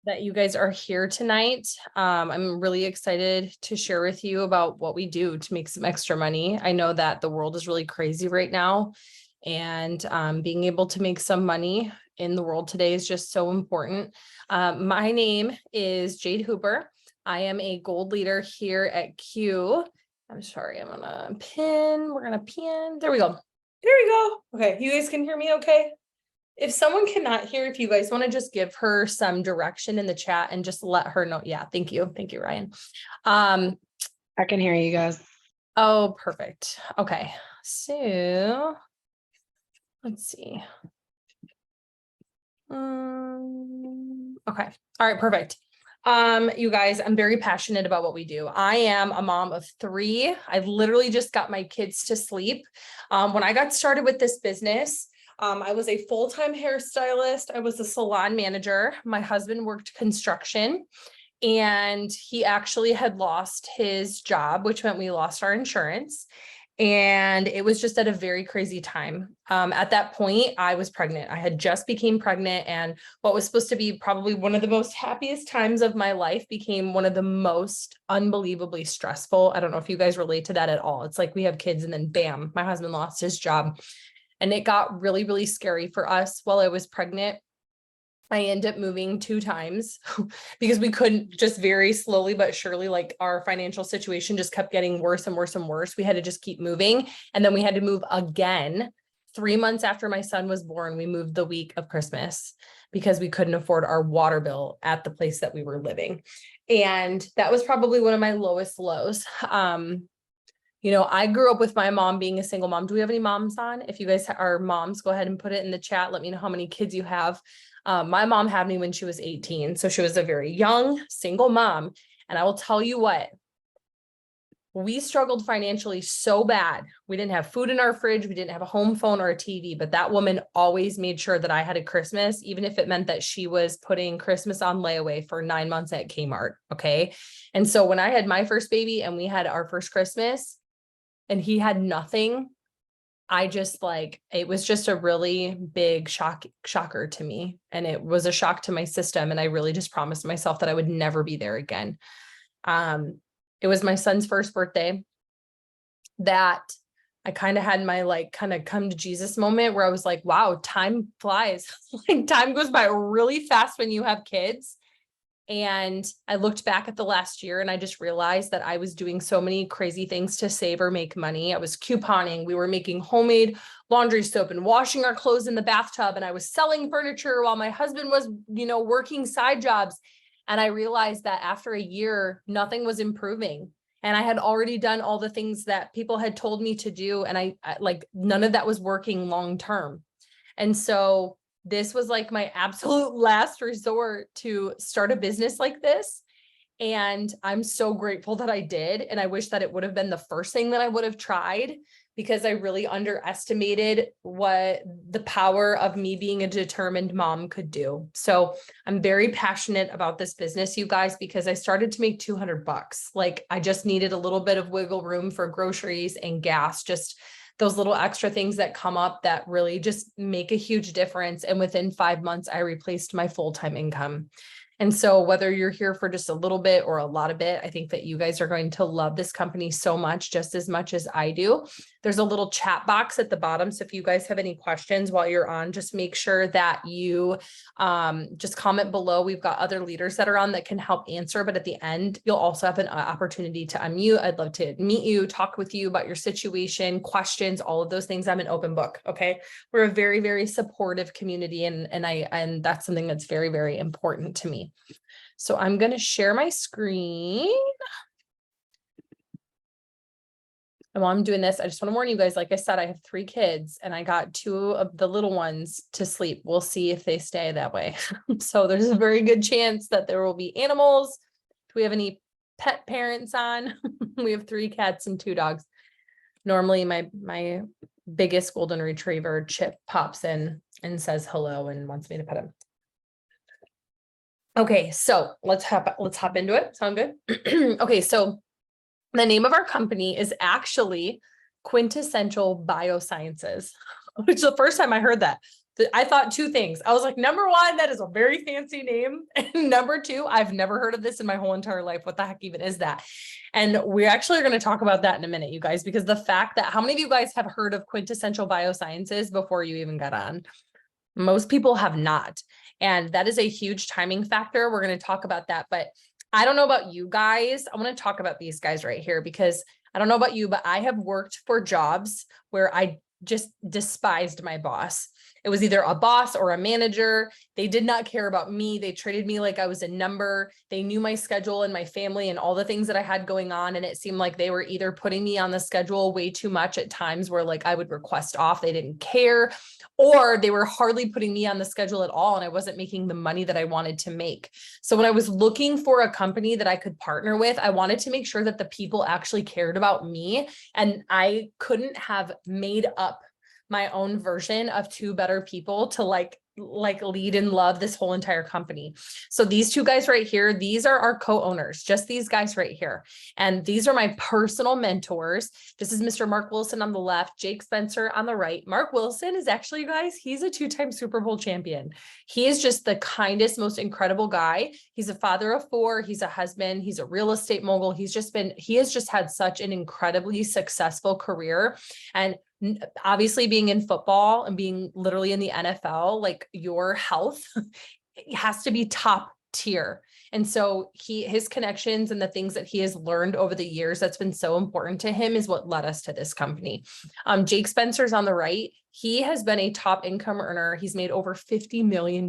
that you guys are here tonight. I'm really excited to share with you about what we do to make some extra money. I know that the world is really crazy right now, and being able to make some money in the world today is just so important. My name is Jade Hooper. I am a gold leader here at Q. I'm sorry, I'm gonna pin. We're gonna pin. There we go. There we go. Okay, you guys can hear me okay? If someone cannot hear, if you guys want to just give her some direction in the chat and just let her know. Yeah, thank you. Thank you, Ryan. I can hear you guys. Oh, perfect. Okay. So let's see. Okay. All right, perfect. You guys, I'm very passionate about what we do. I am a mom of 3. I literally just got my kids to sleep. When I got started with this business, I was a full-time hairstylist. I was a salon manager. My husband worked construction, and he actually had lost his job, which meant we lost our insurance. And it was just at a very crazy time. At that point, I was pregnant. I had just became pregnant, and what was supposed to be probably one of the most happiest times of my life became one of the most unbelievably stressful. I don't know if you guys relate to that at all. It's like we have kids and then bam, my husband lost his job. And it got really, really scary for us while I was pregnant. I ended up moving 2 times because we couldn't, just very slowly but surely, like our financial situation just kept getting worse and worse and worse. We had to just keep moving. And then we had to move again 3 months after my son was born. We moved the week of Christmas because we couldn't afford our water bill at the place that we were living. And that was probably one of my lowest lows. You know, I grew up with my mom being a single mom. Do we have any moms on? If you guys are moms, go ahead and put it in the chat. Let me know how many kids you have. My mom had me when she was 18. So she was a very young single mom. And I will tell you what, we struggled financially so bad. We didn't have food in our fridge. We didn't have a home phone or a TV, but that woman always made sure that I had a Christmas, even if it meant that she was putting Christmas on layaway for 9 months at Kmart. Okay. And so when I had my first baby and we had our first Christmas, and he had nothing, I just it was just a really big shocker to me. And it was a shock to my system. And I really just promised myself that I would never be there again. It was my son's first birthday that I kind of had my kind of come to Jesus moment where I was like, wow, time flies. Time goes by really fast when you have kids. And I looked back at the last year and I just realized that I was doing so many crazy things to save or make money. I was couponing. We were making homemade laundry soap and washing our clothes in the bathtub. And I was selling furniture while my husband was, working side jobs. And I realized that after a year, nothing was improving. And I had already done all the things that people had told me to do. And I none of that was working long term. And so this was like my absolute last resort to start a business like this. And I'm so grateful that I did. And I wish that it would have been the first thing that I would have tried, because I really underestimated what the power of me being a determined mom could do. So I'm very passionate about this business, you guys, because I started to make $200. I just needed a little bit of wiggle room for groceries and gas, just those little extra things that come up that really just make a huge difference. And within 5 months, I replaced my full-time income. And so whether you're here for just a little bit or a lot of it, I think that you guys are going to love this company so much, just as much as I do. There's a little chat box at the bottom. So if you guys have any questions while you're on, just make sure that you just comment below. We've got other leaders that are on that can help answer, but at the end, you'll also have an opportunity to unmute. I'd love to meet you, talk with you about your situation, questions, all of those things. I'm an open book. Okay. We're a very, very supportive community. And that's something that's very, very important to me. So I'm going to share my screen. And while I'm doing this, I just want to warn you guys, like I said, I have 3 kids and I got 2 of the little ones to sleep. We'll see if they stay that way. So there's a very good chance that there will be animals. Do we have any pet parents on? We have 3 cats and 2 dogs. Normally my biggest golden retriever, Chip, pops in and says hello and wants me to pet him. Okay, so let's hop into it. Sound good? Okay, so the name of our company is actually Quintessential Biosciences, which is the first time I heard that. I thought two things. I was like, number one, that is a very fancy name. And number two, I've never heard of this in my whole entire life. What the heck even is that? And we actually are going to talk about that in a minute, you guys, because the fact that how many of you guys have heard of Quintessential Biosciences before you even got on? Most people have not. And that is a huge timing factor. We're going to talk about that. But I don't know about you guys. I want to talk about these guys right here because I don't know about you, but I have worked for jobs where I just despised my boss. It was either a boss or a manager. They did not care about me. They treated me like I was a number. They knew my schedule and my family and all the things that I had going on. And it seemed like they were either putting me on the schedule way too much at times where like I would request off. They didn't care, or they were hardly putting me on the schedule at all. And I wasn't making the money that I wanted to make. So when I was looking for a company that I could partner with, I wanted to make sure that the people actually cared about me. And I couldn't have made up my own version of two better people to like lead and love this whole entire company. So these two guys right here, these are our co-owners, just these guys right here. And these are my personal mentors. This is Mr. Mark Wilson on the left, Jake Spencer on the right. Mark Wilson is actually, you guys, he's a two-time Super Bowl champion. He is just the kindest, most incredible guy. He's a father of four. He's a husband. He's a real estate mogul. He has just had such an incredibly successful career. And obviously being in football and being literally in the NFL, like your health has to be top tier. And so his connections and the things that he has learned over the years that's been so important to him is what led us to this company. Jake Spencer's on the right. He has been a top income earner. He's made over $50 million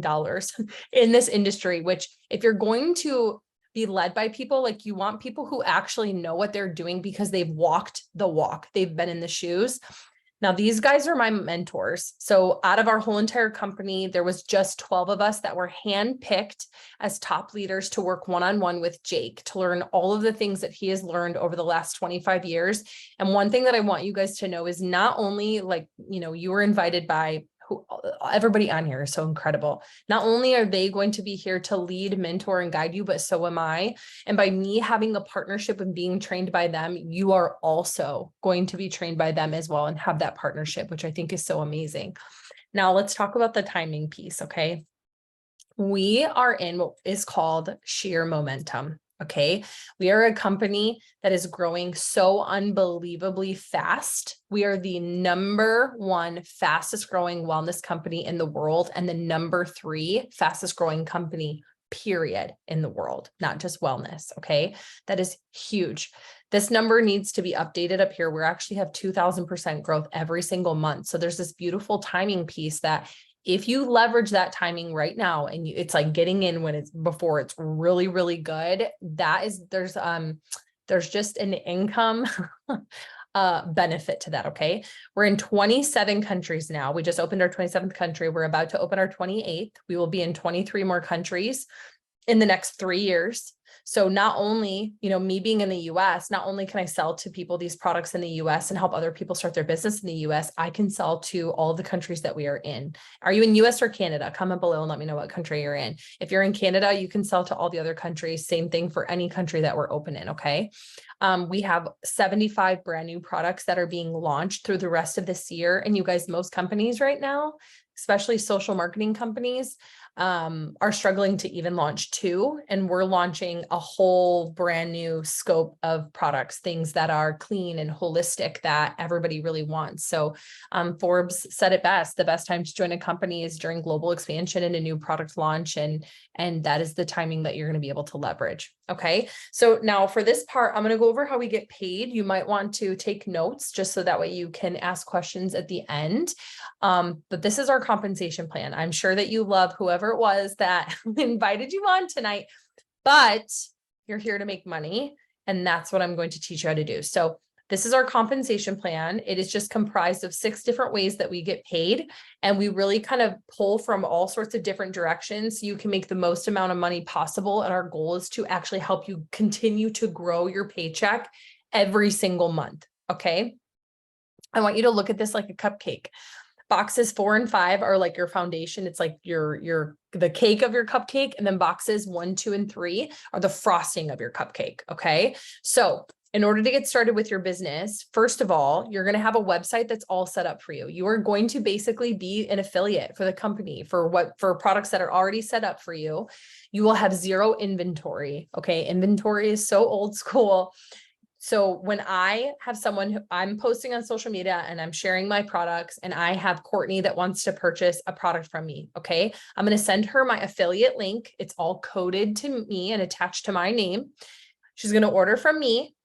in this industry, which if you're going to be led by people, like you want people who actually know what they're doing because they've walked the walk, they've been in the shoes. Now, these guys are my mentors. So out of our whole entire company, there was just 12 of us that were handpicked as top leaders to work one-on-one with Jake to learn all of the things that he has learned over the last 25 years. And one thing that I want you guys to know is not only like, you were invited by everybody on here is so incredible. Not only are they going to be here to lead, mentor, and guide you, but so am I. And by me having a partnership and being trained by them, you are also going to be trained by them as well and have that partnership, which I think is so amazing. Now let's talk about the timing piece, okay? We are in what is called sheer momentum. Okay. We are a company that is growing so unbelievably fast. We are the number one fastest growing wellness company in the world and the number 3 fastest growing company, period, in the world, not just wellness. Okay. That is huge. This number needs to be updated up here. We actually have 2000% growth every single month. So there's this beautiful timing piece that if you leverage that timing right now and it's like getting in when it's before it's really, really good, there's just an income benefit to that. Okay. We're in 27 countries now. We just opened our 27th country. We're about to open our 28th. We will be in 23 more countries in the next 3 years. So not only, me being in the US, not only can I sell to people these products in the US and help other people start their business in the US, I can sell to all the countries that we are in. Are you in US or Canada? Comment below and let me know what country you're in. If you're in Canada, you can sell to all the other countries. Same thing for any country that we're open in. Okay. We have 75 brand new products that are being launched through the rest of this year. And you guys, most companies right now, especially social marketing companies, are struggling to even launch 2. And we're launching a whole brand new scope of products, things that are clean and holistic that everybody really wants. So Forbes said it best, the best time to join a company is during global expansion and a new product launch. And that is the timing that you're going to be able to leverage. Okay. So now for this part, I'm going to go over how we get paid. You might want to take notes just so that way you can ask questions at the end. But this is our compensation plan. I'm sure that you love whoever it was that invited you on tonight, but you're here to make money. And that's what I'm going to teach you how to do. So this is our compensation plan. It is just comprised of 6 different ways that we get paid. And we really kind of pull from all sorts of different directions so you can make the most amount of money possible. And our goal is to actually help you continue to grow your paycheck every single month. Okay. I want you to look at this like a cupcake. Boxes 4 and 5 are like your foundation. It's like the cake of your cupcake. And then boxes 1, 2, and 3 are the frosting of your cupcake. Okay. So in order to get started with your business, first of all, you're going to have a website that's all set up for you. You are going to basically be an affiliate for the company for products that are already set up for you. You will have zero inventory. Okay. Inventory is so old school. So when I have someone who I'm posting on social media and I'm sharing my products and I have Courtney that wants to purchase a product from me. Okay. I'm going to send her my affiliate link. It's all coded to me and attached to my name. She's going to order from me,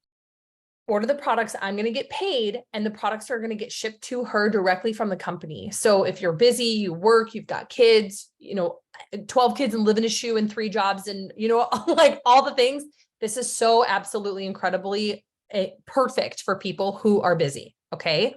order the products. I'm going to get paid and the products are going to get shipped to her directly from the company. So if you're busy, you work, you've got kids, 12 kids and live in a shoe and 3 jobs and, like all the things, this is so absolutely incredibly perfect for people who are busy. Okay.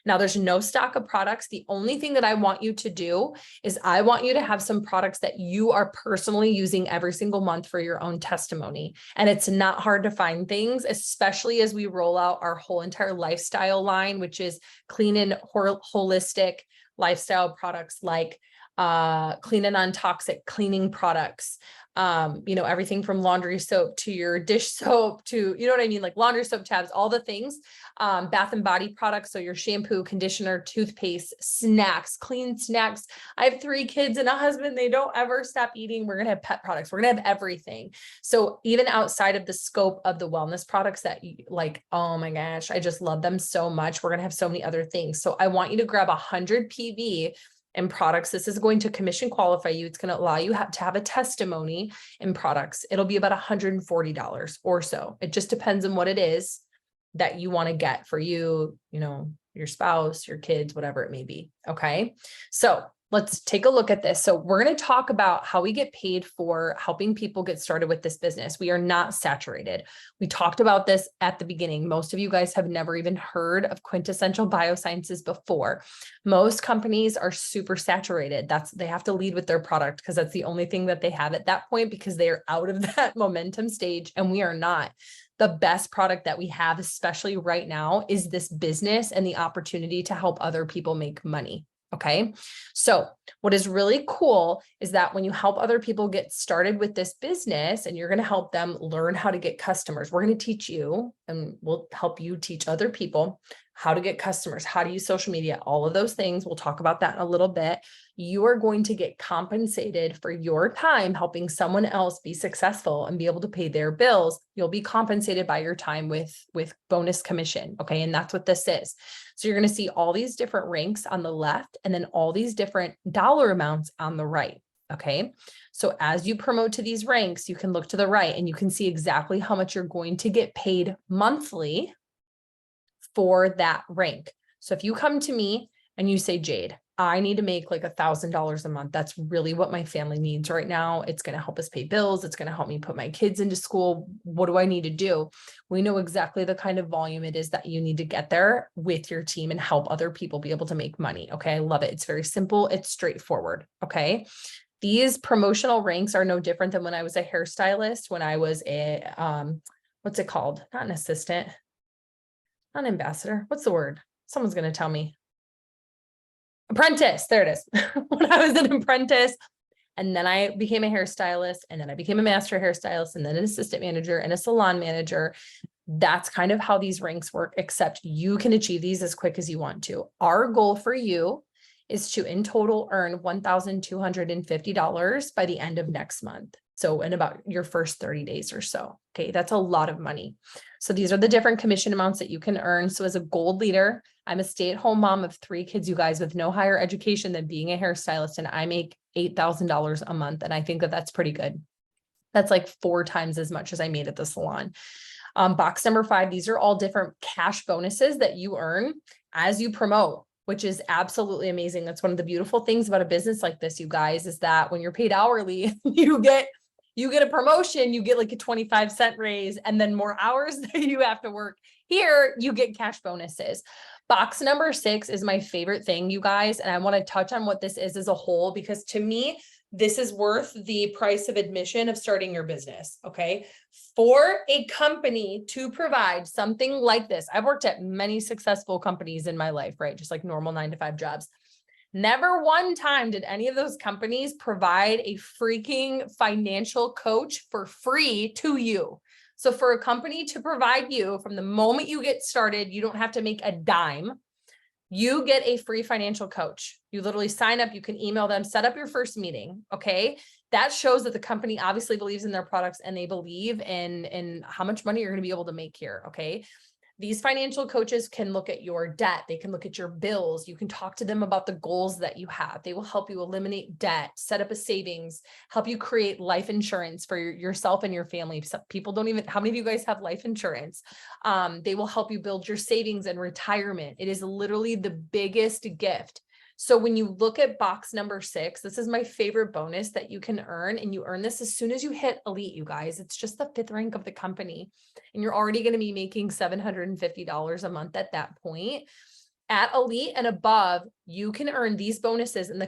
Now there's no stock of products. The only thing that I want you to do is I want you to have some products that you are personally using every single month for your own testimony. And it's not hard to find things, especially as we roll out our whole entire lifestyle line, which is clean and holistic lifestyle products like clean and non-toxic cleaning products, everything from laundry soap to your dish soap to, like laundry soap tabs, all the things, bath and body products. So your shampoo, conditioner, toothpaste, snacks, clean snacks. I have 3 kids and a husband. They don't ever stop eating. We're going to have pet products. We're going to have everything. So even outside of the scope of the wellness products that you like, oh my gosh, I just love them so much. We're going to have so many other things. So I want you to grab 100 PV and products. This is going to commission qualify you. It's going to allow you to have a testimony in products. It'll be about $140 or so. It just depends on what it is that you want to get for you, your spouse, your kids, whatever it may be. Okay. So let's take a look at this. So we're going to talk about how we get paid for helping people get started with this business. We are not saturated. We talked about this at the beginning. Most of you guys have never even heard of Quintessential Biosciences before. Most companies are super saturated. They have to lead with their product because that's the only thing that they have at that point because they are out of that momentum stage and we are not. The best product that we have, especially right now, is this business and the opportunity to help other people make money. Okay. So what is really cool is that when you help other people get started with this business and you're going to help them learn how to get customers, we're going to teach you and we'll help you teach other people how to get customers, how to use social media, all of those things. We'll talk about that in a little bit. You are going to get compensated for your time helping someone else be successful and be able to pay their bills. You'll be compensated by your time with bonus commission. Okay. And that's what this is. So you're going to see all these different ranks on the left and then all these different dollar amounts on the right. Okay. So as you promote to these ranks, you can look to the right and you can see exactly how much you're going to get paid monthly for that rank. So if you come to me and you say, Jade, I need to make like $1,000 a month. That's really what my family needs right now. It's going to help us pay bills. It's going to help me put my kids into school. What do I need to do? We know exactly the kind of volume it is that you need to get there with your team and help other people be able to make money. Okay. I love it. It's very simple. It's straightforward. Okay. These promotional ranks are no different than when I was a hairstylist, when I was what's it called? Not an assistant. Not ambassador. What's the word? Someone's going to tell me. Apprentice. There it is. When I was an apprentice and then I became a hairstylist and then I became a master hairstylist and then an assistant manager and a salon manager. That's kind of how these ranks work, except you can achieve these as quick as you want to. Our goal for you is to in total earn $1,250 by the end of next month. So in about your first 30 days or so. Okay. That's a lot of money. So these are the different commission amounts that you can earn. So as a gold leader, I'm a stay-at-home mom of 3 kids, you guys, with no higher education than being a hairstylist. And I make $8,000 a month. And I think that that's pretty good. That's like 4 times as much as I made at the salon. Box number 5, these are all different cash bonuses that you earn as you promote, which is absolutely amazing. That's one of the beautiful things about a business like this, you guys, is that when you're paid hourly, you get a promotion, you get like a 25-cent raise and then more hours that you have to work. Here, you get cash bonuses. Box number 6 is my favorite thing, you guys. And I want to touch on what this is as a whole, because to me, this is worth the price of admission of starting your business. Okay. For a company to provide something like this, I've worked at many successful companies in my life, right? Just like normal 9-to-5 jobs. Never one time did any of those companies provide a freaking financial coach for free to you. So for a company to provide you from the moment you get started, you don't have to make a dime. You get a free financial coach. You literally sign up, you can email them, set up your first meeting. Okay. That shows that the company obviously believes in their products and they believe in how much money you're going to be able to make here. Okay. These financial coaches can look at your debt. They can look at your bills. You can talk to them about the goals that you have. They will help you eliminate debt, set up a savings, help you create life insurance for yourself and your family. Some people don't even, how many of you guys have life insurance? They will help you build your savings and retirement. It is literally the biggest gift. So when you look at box number 6, this is my favorite bonus that you can earn, and you earn this as soon as you hit elite, you guys. It's just the 5th rank of the company, and you're already going to be making $750 a month at that point. At elite and above, you can earn these bonuses, and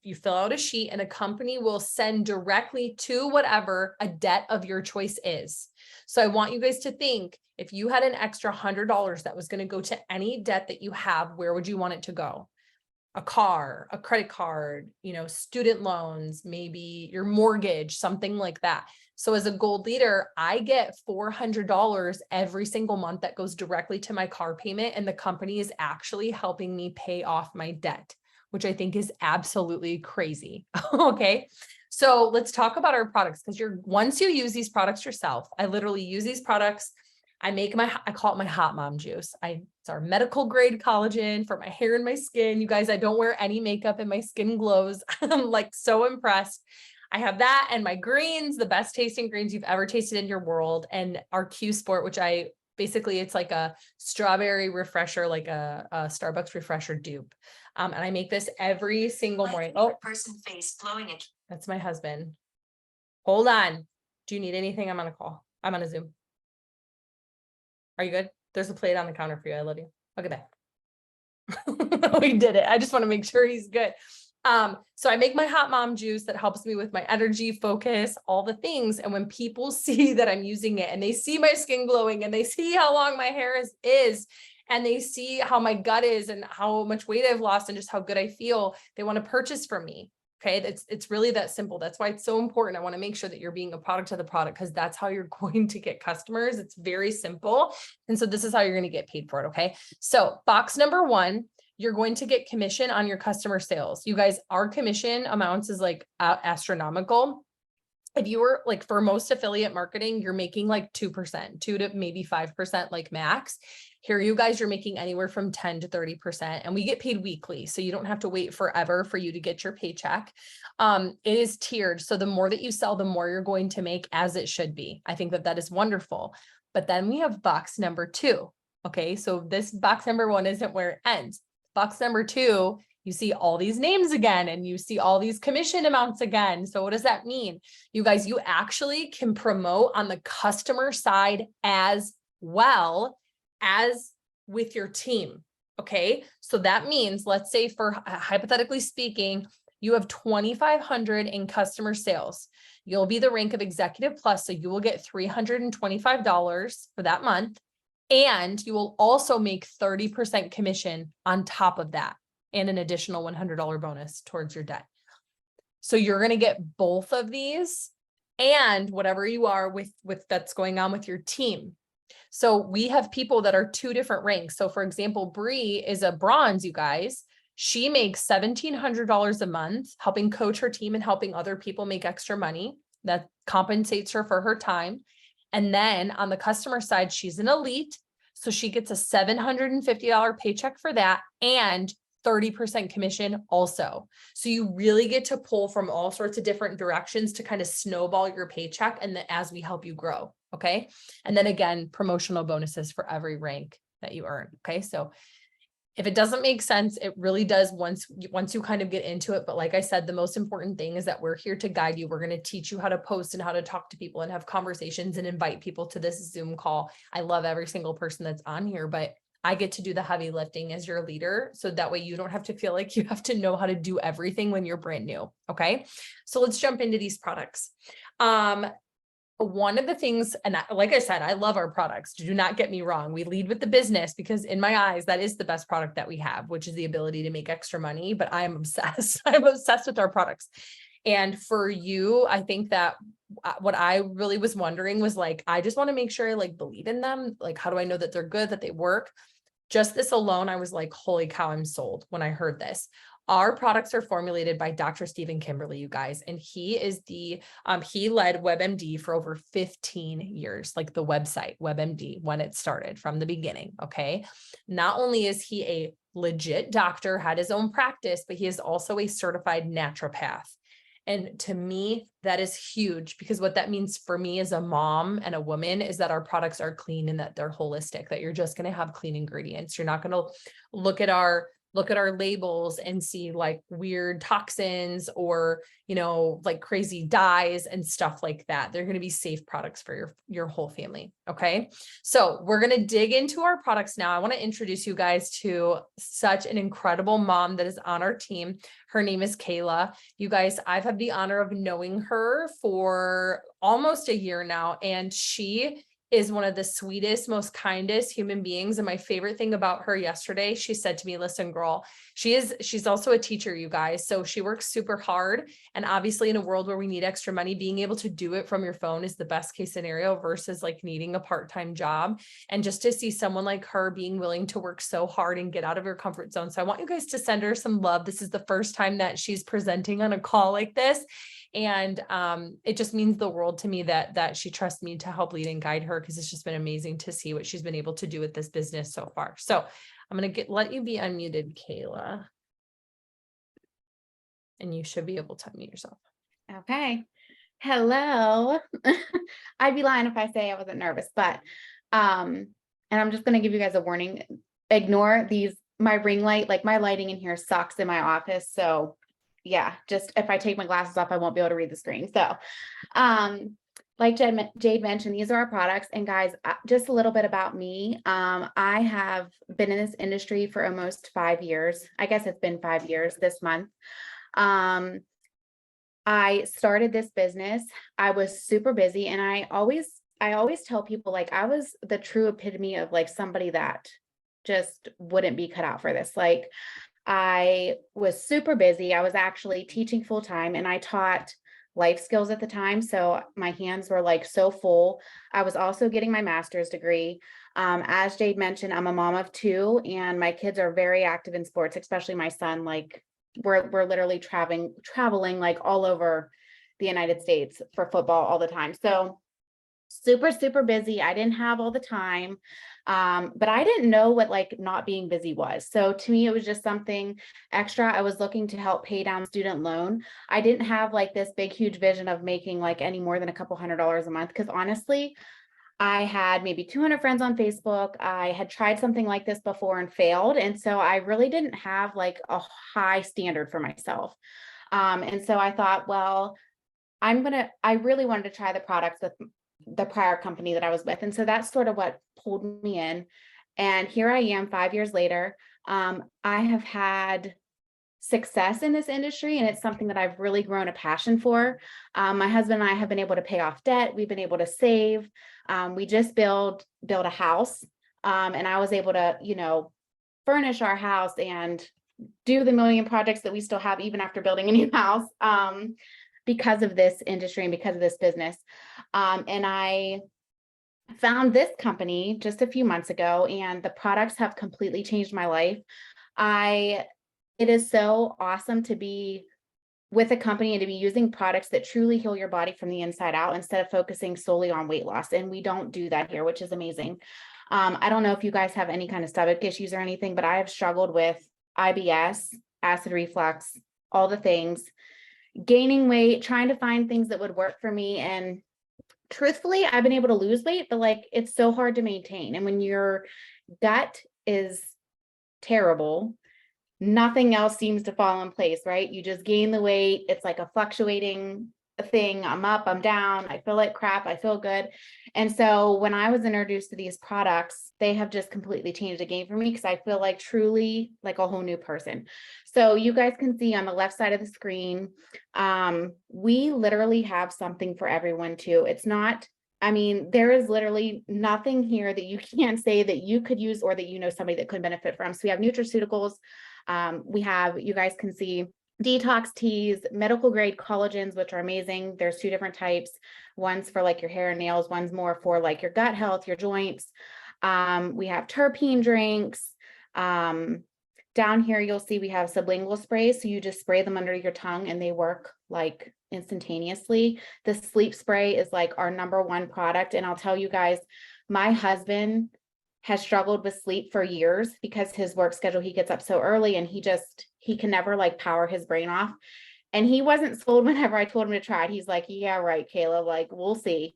you fill out a sheet, and a company will send directly to whatever a debt of your choice is. So I want you guys to think, if you had an extra $100 that was going to go to any debt that you have, where would you want it to go? A car, a credit card, student loans, maybe your mortgage, something like that. So as a gold leader, I get $400 every single month that goes directly to my car payment. And the company is actually helping me pay off my debt, which I think is absolutely crazy. Okay. So let's talk about our products, because once you use these products yourself, I literally use these products. I call it my hot mom juice. It's our medical grade collagen for my hair and my skin. You guys, I don't wear any makeup and my skin glows. I'm like so impressed. I have that and my greens, the best tasting greens you've ever tasted in your world. And our Q Sport, which it's like a strawberry refresher, like a Starbucks refresher dupe. And I make this every single morning. Oh, person face glowing. That's my husband. Hold on. Do you need anything? I'm on a call. I'm on a Zoom. Are you good? There's a plate on the counter for you. I love you. Look at that. We did it. I just want to make sure he's good. So I make my hot mom juice that helps me with my energy, focus, all the things. And when people see that I'm using it and they see my skin glowing and they see how long my hair is, and they see how my gut is and how much weight I've lost and just how good I feel, they want to purchase from me. Okay. It's really that simple. That's why it's so important. I want to make sure that you're being a product of the product, because that's how you're going to get customers. It's very simple. And so this is how you're going to get paid for it. Okay. So box number 1, you're going to get commission on your customer sales. You guys, our commission amounts is like astronomical. If you were like, for most affiliate marketing, you're making like 2%, 2 to maybe 5%, like max. Here, you guys, you're making anywhere from 10 to 30%, and we get paid weekly. So you don't have to wait forever for you to get your paycheck. It is tiered. So the more that you sell, the more you're going to make, as it should be. I think that is wonderful. But then we have box number 2. Okay. So this box number 1 isn't where it ends. Box number 2, you see all these names again, and you see all these commission amounts again. So what does that mean? You guys, you actually can promote on the customer side as well as with your team. Okay. So that means, let's say, for hypothetically speaking, you have 2,500 in customer sales. You'll be the rank of Executive Plus. So you will get $325 for that month. And you will also make 30% commission on top of that, and an additional $100 bonus towards your debt. So you're going to get both of these and whatever you are with that's going on with your team. So we have people that are 2 different ranks. So for example, Bree is a bronze, you guys. She makes $1,700 a month helping coach her team and helping other people make extra money. That compensates her for her time. And then on the customer side, she's an elite. So she gets a $750 paycheck for that and 30% commission also. So you really get to pull from all sorts of different directions to kind of snowball your paycheck, and as we help you grow. Okay. And then again, promotional bonuses for every rank that you earn. Okay. So if it doesn't make sense, it really does once you kind of get into it. But like I said, the most important thing is that we're here to guide you. We're going to teach you how to post and how to talk to people and have conversations and invite people to this Zoom call. I love every single person that's on here, but I get to do the heavy lifting as your leader. So that way you don't have to feel like you have to know how to do everything when you're brand new. Okay. So let's jump into these products. One of the things, and like I said, I love our products. Do not get me wrong. We lead with the business because in my eyes, that is the best product that we have, which is the ability to make extra money. But I am obsessed. I'm obsessed with our products. And for you, I think that what I really was wondering was like, I just want to make sure I like believe in them. Like, how do I know that they're good, that they work? Just this alone, I was like, holy cow, I'm sold when I heard this. Our products are formulated by Dr. Stephen Kimberly, you guys, and he is he led WebMD for over 15 years, like the website WebMD when it started from the beginning. Okay. Not only is he a legit doctor, had his own practice, but he is also a certified naturopath. And to me, that is huge, because what that means for me as a mom and a woman is that our products are clean and that they're holistic, that you're just going to have clean ingredients. You're not going to look at our labels and see like weird toxins or, like crazy dyes and stuff like that. They're going to be safe products for your whole family. Okay. So we're going to dig into our products now. I want to introduce you guys to such an incredible mom that is on our team. Her name is Kayla. You guys, I've had the honor of knowing her for almost a year now, and she is one of the sweetest, most kindest human beings. And my favorite thing about her yesterday, she said to me, listen, girl, she's also a teacher, you guys. So she works super hard. And obviously in a world where we need extra money, being able to do it from your phone is the best case scenario versus like needing a part-time job. And just to see someone like her being willing to work so hard and get out of her comfort zone. So I want you guys to send her some love. This is the first time that she's presenting on a call like this. And it just means the world to me that she trusts me to help lead and guide her, because it's just been amazing to see what she's been able to do with this business so far. So I'm going to let you be unmuted, Kayla. And you should be able to unmute yourself. Okay. Hello. I'd be lying if I say I wasn't nervous, but and I'm just going to give you guys a warning. Ignore my ring light, like my lighting in here sucks in my office. So yeah, just if I take my glasses off, I won't be able to read the screen. So, like Jade mentioned, these are our products. And guys, just a little bit about me. I have been in this industry for almost 5 years. I guess it's been 5 years this month. I started this business. I was super busy, and I always tell people, like, I was the true epitome of like somebody that just wouldn't be cut out for this. Like, I was super busy. I was actually teaching full time, and I taught life skills at the time. So my hands were like so full. I was also getting my master's degree. As Jade mentioned, I'm a mom of 2, and my kids are very active in sports, especially my son. Like we're literally traveling like all over the United States for football all the time. So super, super busy. I didn't have all the time. But I didn't know what like not being busy was. So to me, it was just something extra. I was looking to help pay down student loan. I didn't have like this big, huge vision of making like any more than a couple $100s a month. Because honestly, I had maybe 200 friends on Facebook. I had tried something like this before and failed. And so I really didn't have like a high standard for myself. And so I thought, well, I really wanted to try the products with the prior company that I was with. And so that's sort of what pulled me in. And here I am 5 years later. I have had success in this industry, and it's something that I've really grown a passion for. My husband and I have been able to pay off debt. We've been able to save. We just built a house, and I was able to, furnish our house and do the million projects that we still have even after building a new house, because of this industry and because of this business. And I found this company just a few months ago, and the products have completely changed my life. It is so awesome to be with a company and to be using products that truly heal your body from the inside out instead of focusing solely on weight loss. And we don't do that here, which is amazing. I don't know if you guys have any kind of stomach issues or anything, but I have struggled with IBS, acid reflux, all the things, gaining weight, trying to find things that would work for me. And truthfully, I've been able to lose weight, but like, it's so hard to maintain. And when your gut is terrible, nothing else seems to fall in place, right? You just gain the weight. It's like a fluctuating thing. I'm up, I'm down. I feel like crap. I feel good. And so when I was introduced to these products, they have just completely changed the game for me, because I feel like truly like a whole new person. So you guys can see on the left side of the screen, we literally have something for everyone too. It's not, there is literally nothing here that you can't say that you could use or that somebody that could benefit from. So we have nutraceuticals. We have, you guys can see, detox teas, medical grade collagens, which are amazing. There's two different types. One's for like your hair and nails, one's more for like your gut health, your joints. We have terpene drinks. Down here, you'll see we have sublingual sprays. So you just spray them under your tongue and they work like instantaneously. The sleep spray is like our #1 product. And I'll tell you guys, my husband has struggled with sleep for years because his work schedule, he gets up so early and he can never like power his brain off. And he wasn't sold whenever I told him to try it. He's like, yeah, right, Kayla, like, we'll see.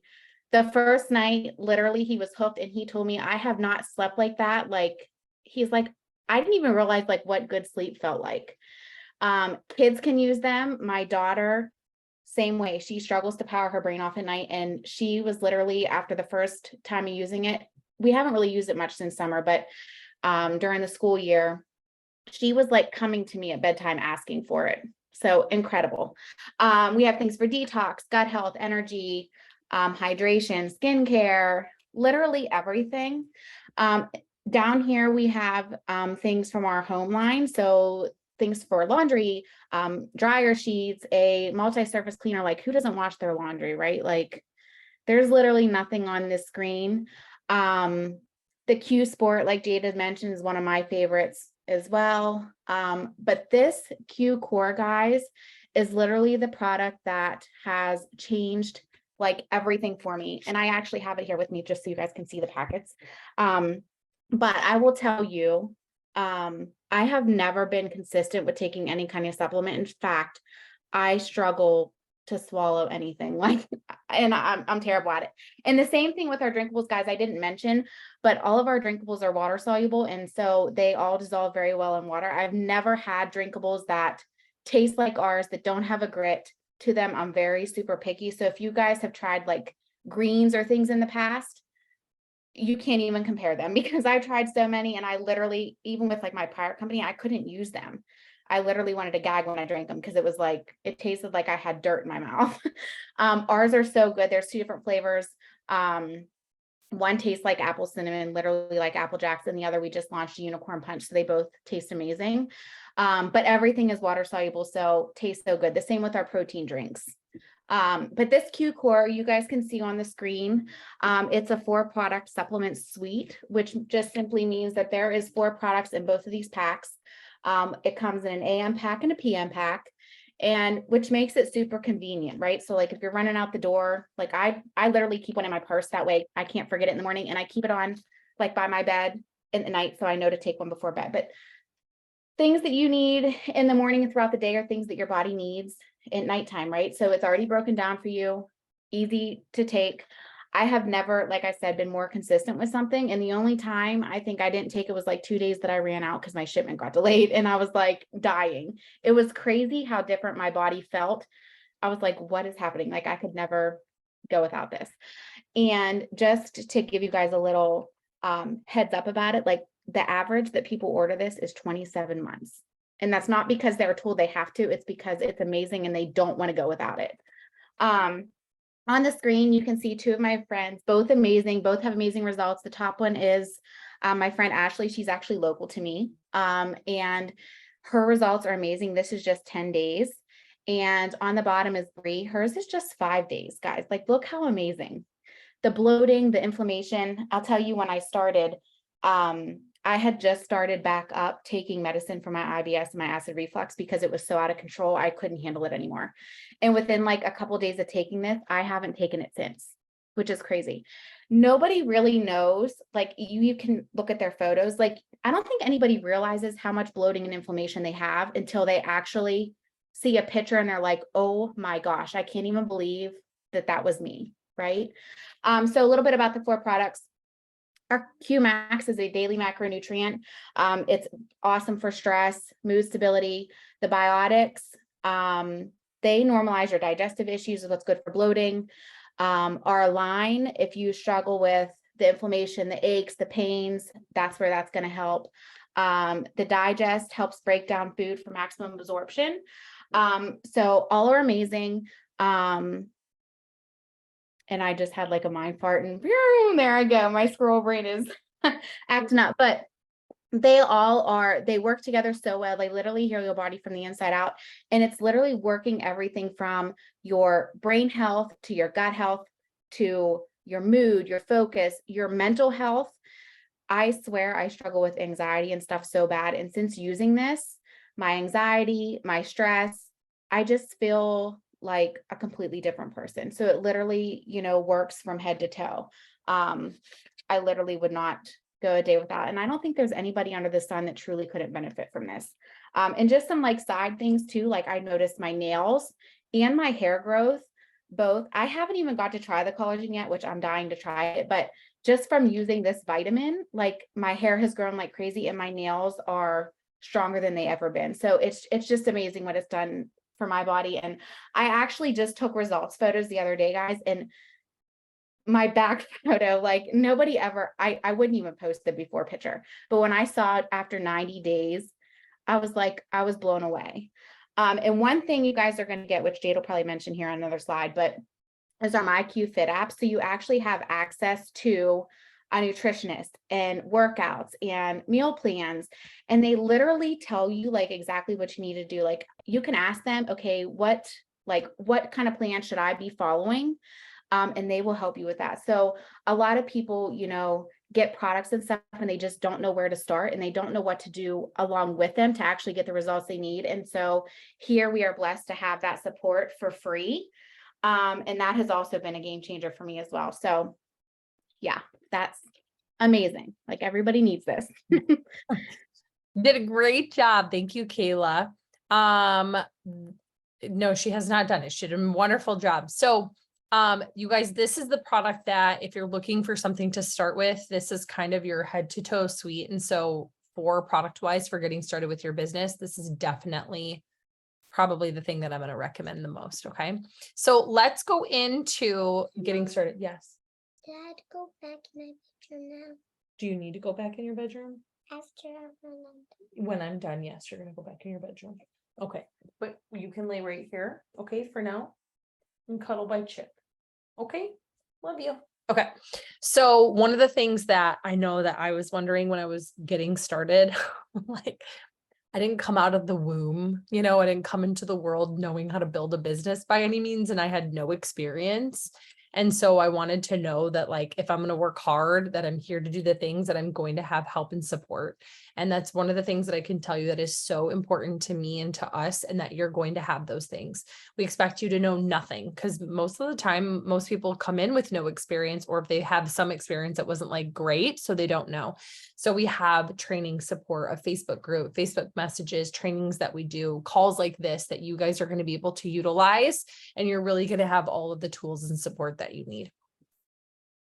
The first night, literally, he was hooked and he told me, I have not slept like that. Like, he's like, I didn't even realize like what good sleep felt like. Kids can use them. My daughter, same way. She struggles to power her brain off at night. And she was literally, after the first time of using it, we haven't really used it much since summer, but during the school year, she was like coming to me at bedtime asking for it. So incredible. We have things for detox, gut health, energy, hydration, skincare, literally everything. Down here, we have things from our home line. So things for laundry, dryer sheets, a multi-surface cleaner. Like, who doesn't wash their laundry, right? Like, there's literally nothing on this screen. The Q Sport, like Jade had mentioned, is one of my favorites as well. But this Q Core, guys, is literally the product that has changed like everything for me. And I actually have it here with me just so you guys can see the packets. But I will tell you, I have never been consistent with taking any kind of supplement. In fact, I struggle to swallow anything, like, and I'm terrible at it. And the same thing with our drinkables, guys, I didn't mention, but all of our drinkables are water soluble. And so they all dissolve very well in water. I've never had drinkables that taste like ours, that don't have a grit to them. I'm very super picky. So if you guys have tried like greens or things in the past, you can't even compare them because I've tried so many and I literally, even with like my prior company, I couldn't use them. I literally wanted to gag when I drank them because it was like, it tasted like I had dirt in my mouth. Ours are so good. There's 2 different flavors. One tastes like apple cinnamon, literally like Apple Jacks, and the other we just launched a unicorn punch. So they both taste amazing. But everything is water soluble, so tastes so good. The same with our protein drinks. But this Q Core, you guys can see on the screen, it's a 4-product supplement suite, which just simply means that there is 4 products in both of these packs. It comes in an AM pack and a PM pack, and which makes it super convenient, right? So like if you're running out the door, like I literally keep one in my purse, that way I can't forget it in the morning, and I keep it on like by my bed in the night, so I know to take one before bed. But things that you need in the morning and throughout the day are things that your body needs at nighttime, right? So it's already broken down for you, easy to take. I have never, like I said, been more consistent with something. And the only time I think I didn't take it was like 2 days that I ran out because my shipment got delayed and I was like dying. It was crazy how different my body felt. I was like, what is happening? Like I could never go without this. And just to give you guys a little heads up about it, like the average that people order this is 27 months. And that's not because they're told they have to, it's because it's amazing and they don't want to go without it. On the screen, you can see 2 of my friends, both amazing, both have amazing results. The top one is my friend Ashley. She's actually local to me. And her results are amazing. This is just 10 days. And on the bottom is Bree. Hers is just 5 days, guys. Like, look how amazing. The bloating, the inflammation. I'll tell you, when I started, I had just started back up taking medicine for my IBS and my acid reflux because it was so out of control. I couldn't handle it anymore. And within like a couple of days of taking this, I haven't taken it since, which is crazy. Nobody really knows, like you can look at their photos. Like, I don't think anybody realizes how much bloating and inflammation they have until they actually see a picture and they're like, oh my gosh, I can't even believe that that was me, right? So a little bit about the 4 products. Our Q Max is a daily macronutrient. It's awesome for stress, mood stability. The biotics, they normalize your digestive issues, is what's good for bloating. Our line, if you struggle with the inflammation, the aches, the pains, that's where that's going to help. The digest helps break down food for maximum absorption. So all are amazing. And I just had like a mind fart and there I go. My squirrel brain is acting up. But they all are, they work together so well. They literally heal your body from the inside out. And it's literally working everything from your brain health to your gut health, to your mood, your focus, your mental health. I swear I struggle with anxiety and stuff so bad. And since using this, my anxiety, my stress, I just feel like a completely different person. So it literally, works from head to toe. I literally would not go a day without. And I don't think there's anybody under the sun that truly couldn't benefit from this. And just some like side things too, like I noticed my nails and my hair growth, both. I haven't even got to try the collagen yet, which I'm dying to try it, but just from using this vitamin, like my hair has grown like crazy and my nails are stronger than they ever been. So it's just amazing what it's done for my body. And I actually just took results photos the other day, guys, and my back photo, like nobody ever, I wouldn't even post the before picture, but when I saw it after 90 days, I was blown away. And one thing you guys are going to get, which Jade will probably mention here on another slide, but is our MyQ Fit app. So you actually have access to a nutritionist and workouts and meal plans, and they literally tell you like exactly what you need to do. Like you can ask them, okay, what kind of plan should I be following? And they will help you with that. So a lot of people, get products and stuff and they just don't know where to start and they don't know what to do along with them to actually get the results they need. And so here we are blessed to have that support for free. And that has also been a game changer for me as well. So yeah, that's amazing. Like everybody needs this. Did a great job. Thank you, Kayla. No, she has not done it. She did a wonderful job. So you guys, this is the product that if you're looking for something to start with, this is kind of your head to toe suite. And so for product wise, for getting started with your business, this is definitely probably the thing that I'm going to recommend the most. Okay. So let's go into getting started. Yes. Dad, go back in my bedroom now. Do you need to go back in your bedroom? After When I'm done, yes, you're going to go back in your bedroom. Okay. But you can lay right here. Okay. For now and cuddle by Chip. Okay. Love you. Okay. So one of the things that I know that I was wondering when I was getting started, like I didn't come out of the womb, I didn't come into the world knowing how to build a business by any means. And I had no experience. And so I wanted to know that like, if I'm going to work hard, that I'm here to do the things that I'm going to have help and support. And that's one of the things that I can tell you that is so important to me and to us, and that you're going to have those things. We expect you to know nothing because most of the time, most people come in with no experience, or if they have some experience that wasn't like great, so they don't know. So we have training support, a Facebook group, Facebook messages, trainings that we do, calls like this that you guys are going to be able to utilize, and you're really going to have all of the tools and support that you need.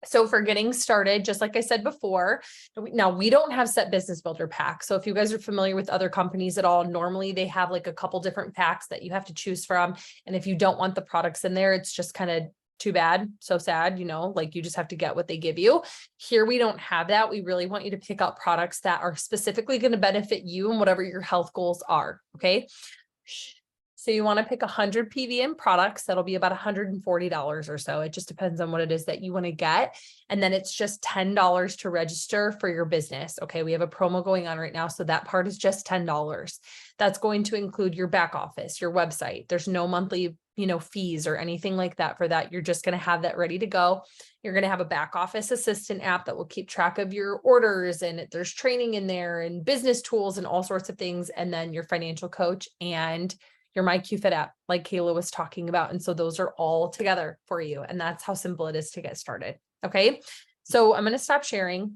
So for getting started, just like I said before, now we don't have set business builder packs. So if you guys are familiar with other companies at all, normally they have like a couple different packs that you have to choose from. And if you don't want the products in there, it's just kind of too bad. So sad, like you just have to get what they give you. Here, we don't have that. We really want you to pick out products that are specifically going to benefit you and whatever your health goals are. Okay. So you want to pick 100 PVM products. That'll be about $140 or so. It just depends on what it is that you want to get. And then it's just $10 to register for your business. Okay. We have a promo going on right now. So that part is just $10. That's going to include your back office, your website. There's no monthly, fees or anything like that for that. You're just going to have that ready to go. You're going to have a back office assistant app that will keep track of your orders, and there's training in there and business tools and all sorts of things. And then your financial coach and your MyQ Fit app, like Kayla was talking about. And so those are all together for you. And that's how simple it is to get started. Okay. So I'm going to stop sharing.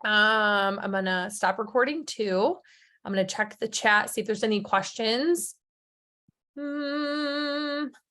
I'm going to stop recording too. I'm going to check the chat, see if there's any questions.